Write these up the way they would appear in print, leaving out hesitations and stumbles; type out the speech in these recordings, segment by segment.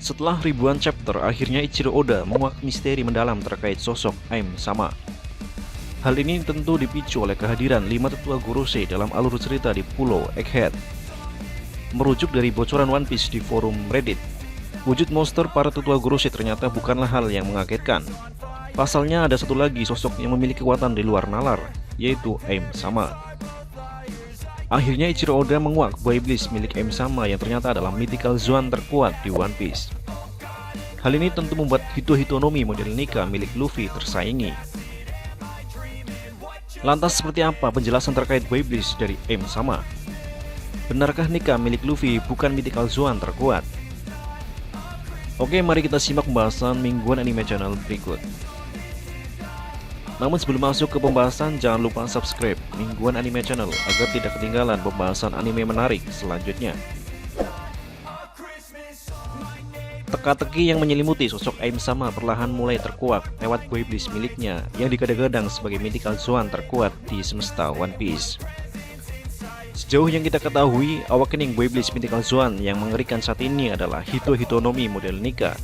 Setelah ribuan chapter, akhirnya Ichiro Oda menguak misteri mendalam terkait sosok Aim Sama. Hal ini tentu dipicu oleh kehadiran 5 tetua Gorosei dalam alur cerita di Pulau Egghead. Merujuk dari bocoran One Piece di forum Reddit, wujud monster para tetua Gorosei ternyata bukanlah hal yang mengagetkan. Pasalnya ada satu lagi sosok yang memiliki kekuatan di luar nalar, yaitu Aim Sama. Akhirnya Ichiro Oda menguak buah iblis milik Aim Sama yang ternyata adalah mythical Zoan terkuat di One Piece. Hal ini tentu membuat Hitohitonomi model Nika milik Luffy tersaingi. Lantas seperti apa penjelasan terkait buah iblis dari Aim Sama? Benarkah Nika milik Luffy bukan mythical Zoan terkuat? Oke, mari kita simak pembahasan mingguan anime channel berikut. Namun sebelum masuk ke pembahasan, jangan lupa subscribe Mingguan Anime Channel agar tidak ketinggalan pembahasan anime menarik selanjutnya. Teka-teki yang menyelimuti sosok Aim Sama perlahan mulai terkuak lewat buah iblis miliknya yang digadang-gadang sebagai mythical Zoan terkuat di semesta One Piece. Sejauh yang kita ketahui, awakening buah iblis mythical Zoan yang mengerikan saat ini adalah Hitohitonomi model Nika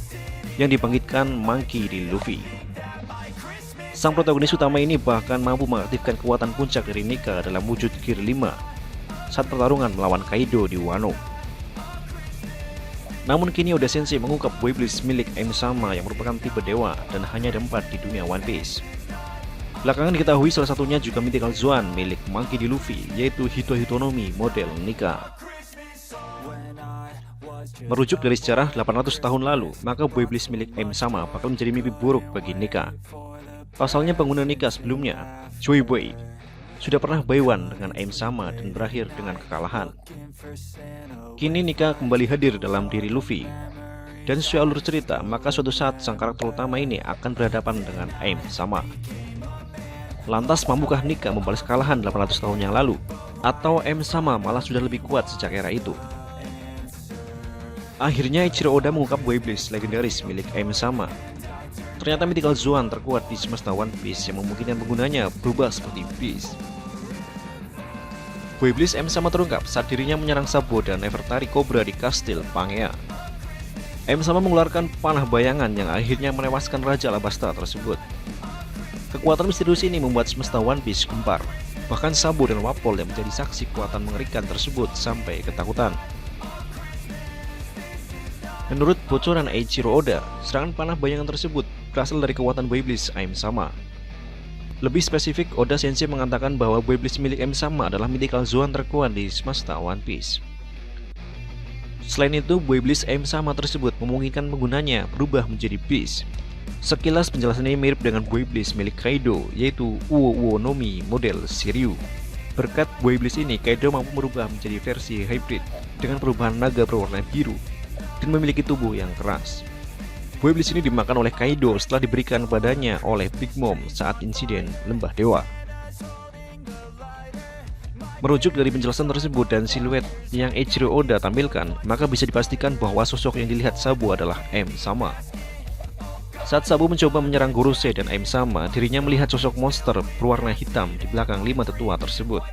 yang dibangkitkan Monkey D. Luffy. Sang protagonis utama ini bahkan mampu mengaktifkan kekuatan puncak dari Nika dalam wujud Gear 5 saat pertarungan melawan Kaido di Wano. Namun kini Oda Sensei mengungkap buah iblis milik Aim Sama yang merupakan tipe dewa dan hanya ada 4 di dunia One Piece. Belakangan diketahui salah satunya juga mythical Zoan milik Monkey D. Luffy, yaitu Hitohitonomi model Nika. Merujuk dari sejarah 800 tahun lalu, maka buah iblis milik Aim Sama bakal menjadi mimpi buruk bagi Nika. Pasalnya pengguna Nika sebelumnya, Joy Boy, sudah pernah buy one dengan Aim Sama dan berakhir dengan kekalahan. Kini Nika kembali hadir dalam diri Luffy. Dan sesuai alur cerita, maka suatu saat sang karakter utama ini akan berhadapan dengan Aim Sama. Lantas mampukah Nika membalas kekalahan 800 tahun yang lalu? Atau Aim Sama malah sudah lebih kuat sejak era itu? Akhirnya Ichiro Oda mengungkap buah iblis legendaris milik Aim Sama. Ternyata mythical Zoan terkuat di semesta One Piece yang memungkinkan penggunanya berubah seperti Beast. Buah iblis Aim Sama terungkap saat dirinya menyerang Sabo dan Nefertari Cobra di kastil Pangea. Aim Sama mengeluarkan panah bayangan yang akhirnya menewaskan Raja Alabasta tersebut. Kekuatan misterius ini membuat semesta One Piece gempar. Bahkan Sabo dan Wapol yang menjadi saksi kekuatan mengerikan tersebut sampai ketakutan. Menurut bocoran Eiichiro Oda, serangan panah bayangan tersebut berasal dari kekuatan buah iblis Aim Sama. Lebih spesifik, Oda Sensei mengatakan bahwa buah iblis milik Aim Sama adalah mythical Zoan terkuat di semesta One Piece. Selain itu, buah iblis Aim Sama tersebut memungkinkan penggunanya berubah menjadi Beast. Sekilas penjelasan ini mirip dengan buah iblis milik Kaido, yaitu Uo Uo Nomi model Shiryu. Berkat buah iblis ini, Kaido mampu merubah menjadi versi hybrid dengan perubahan naga berwarna biru dan memiliki tubuh yang keras. Buah iblis ini dimakan oleh Kaido setelah diberikan padanya oleh Big Mom saat insiden Lembah Dewa. Merujuk dari penjelasan tersebut dan siluet yang Eiichiro Oda tampilkan, maka bisa dipastikan bahwa sosok yang dilihat Sabo adalah Aim Sama. Saat Sabo mencoba menyerang Gorosei dan Aim Sama, dirinya melihat sosok monster berwarna hitam di belakang 5 tetua tersebut.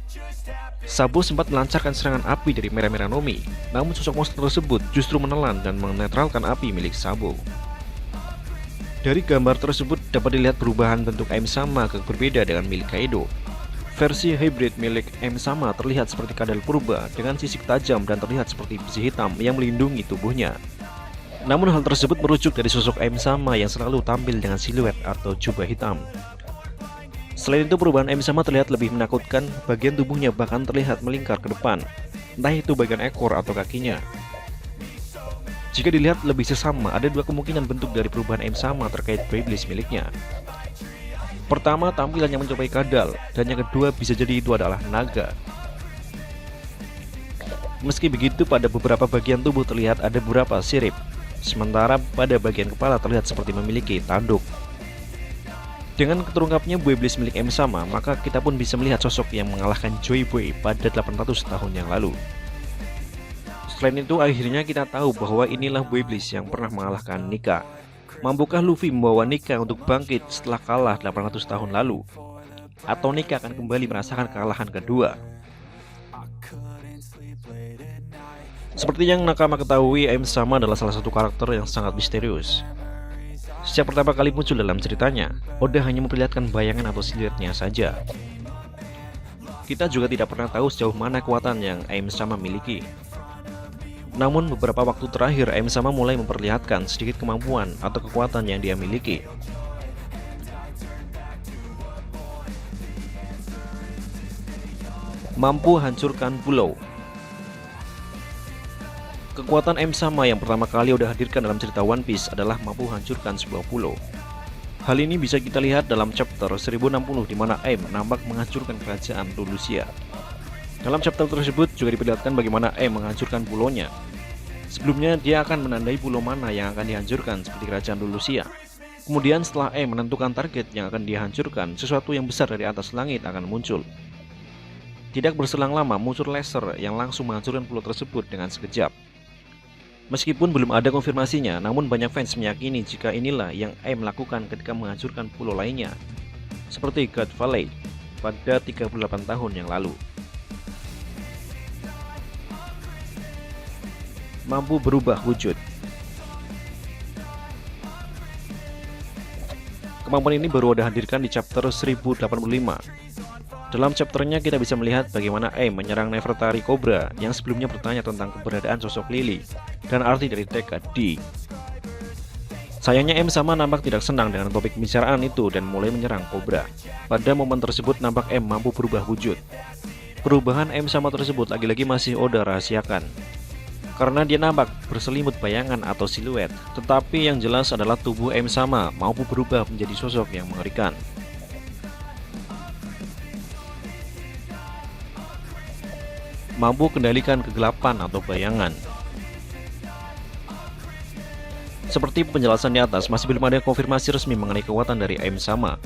Sabo sempat melancarkan serangan api dari Merah-Merah Nomi, namun sosok monster tersebut justru menelan dan menetralkan api milik Sabo. Dari gambar tersebut dapat dilihat perubahan bentuk Aim Sama berbeda dengan milik Kaido. Versi hybrid milik Aim Sama terlihat seperti kadal purba dengan sisik tajam dan terlihat seperti besi hitam yang melindungi tubuhnya. Namun hal tersebut merujuk dari sosok Aim Sama yang selalu tampil dengan siluet atau jubah hitam. Selain itu, perubahan Aim Sama terlihat lebih menakutkan, bagian tubuhnya bahkan terlihat melingkar ke depan, entah itu bagian ekor atau kakinya. Jika dilihat lebih sesama, ada 2 kemungkinan bentuk dari perubahan Aim Sama terkait buah iblis miliknya. Pertama, tampilan yang mencobai kadal, dan yang kedua bisa jadi itu adalah naga. Meski begitu, pada beberapa bagian tubuh terlihat ada beberapa sirip, sementara pada bagian kepala terlihat seperti memiliki tanduk. Dengan keterungkapnya buah iblis milik Aim Sama, maka kita pun bisa melihat sosok yang mengalahkan Joy Boy pada 800 tahun yang lalu. Selain itu, akhirnya kita tahu bahwa inilah buah iblis yang pernah mengalahkan Nika. Mampukah Luffy membawa Nika untuk bangkit setelah kalah 800 tahun lalu? Atau Nika akan kembali merasakan kekalahan kedua? Seperti yang nakama ketahui, M sama adalah salah satu karakter yang sangat misterius. Sejak pertama kali muncul dalam ceritanya, Oda hanya memperlihatkan bayangan atau siluetnya saja. Kita juga tidak pernah tahu sejauh mana kekuatan yang M sama miliki. Namun beberapa waktu terakhir M sama mulai memperlihatkan sedikit kemampuan atau kekuatan yang dia miliki. Mampu hancurkan pulau. Kekuatan M sama yang pertama kali udah hadirkan dalam cerita One Piece adalah mampu hancurkan sebuah pulau. Hal ini bisa kita lihat dalam chapter 1060 di mana M nampak menghancurkan kerajaan Lulusia. Dalam chapter tersebut juga diperlihatkan bagaimana M menghancurkan pulaunya. Sebelumnya dia akan menandai pulau mana yang akan dihancurkan seperti kerajaan Lulusia. Kemudian setelah M menentukan target yang akan dihancurkan, sesuatu yang besar dari atas langit akan muncul. Tidak berselang lama muncul laser yang langsung menghancurkan pulau tersebut dengan sekejap. Meskipun belum ada konfirmasinya, namun banyak fans meyakini jika inilah yang M lakukan ketika menghancurkan pulau lainnya, seperti God Valley pada 38 tahun yang lalu. Mampu berubah wujud. Kemampuan ini baru ada hadirkan di chapter 1085. Dalam chapternya kita bisa melihat bagaimana M menyerang Nefertari Cobra yang sebelumnya bertanya tentang keberadaan sosok Lily dan arti dari tekad D. Sayangnya M sama nampak tidak senang dengan topik pembicaraan itu dan mulai menyerang Cobra. Pada momen tersebut nampak M mampu berubah wujud. Perubahan M sama tersebut lagi-lagi masih Oda rahasiakan, karena dia nampak berselimut bayangan atau siluet, tetapi yang jelas adalah tubuh M sama mampu berubah menjadi sosok yang mengerikan. Mampu kendalikan kegelapan atau bayangan. Seperti penjelasan di atas, masih belum ada konfirmasi resmi mengenai kekuatan dari M sama.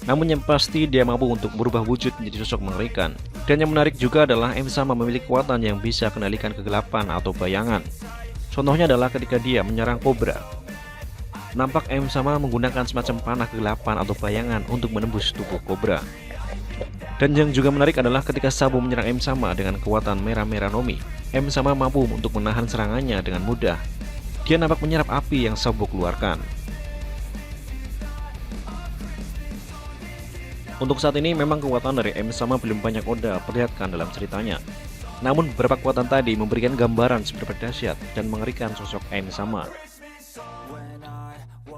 Namun yang pasti dia mampu untuk berubah wujud menjadi sosok mengerikan. Dan yang menarik juga adalah M sama memiliki kekuatan yang bisa kendalikan kegelapan atau bayangan. Contohnya adalah ketika dia menyerang Cobra. Nampak M sama menggunakan semacam panah kegelapan atau bayangan untuk menembus tubuh Cobra. Dan yang juga menarik adalah ketika Sabo menyerang M sama dengan kekuatan merah-merah Nomi, M sama mampu untuk menahan serangannya dengan mudah. Dia nampak menyerap api yang Sabo keluarkan. Untuk saat ini memang kekuatan dari M sama belum banyak Oda perlihatkan dalam ceritanya. Namun beberapa kekuatan tadi memberikan gambaran seberapa dahsyat dan mengerikan sosok M sama.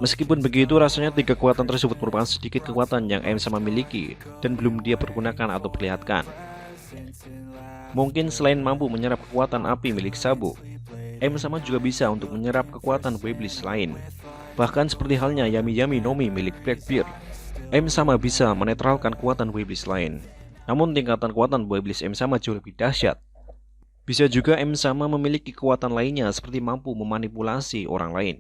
Meskipun begitu, rasanya tiga kekuatan tersebut merupakan sedikit kekuatan yang M sama miliki dan belum dia pergunakan atau perlihatkan. Mungkin selain mampu menyerap kekuatan api milik Sabo, M sama juga bisa untuk menyerap kekuatan Iblis lain. Bahkan seperti halnya Yami Nomi milik Blackbeard, M sama bisa menetralkan kekuatan Iblis lain. Namun tingkatan kekuatan Iblis M sama jauh lebih dahsyat. Bisa juga M sama memiliki kekuatan lainnya seperti mampu memanipulasi orang lain.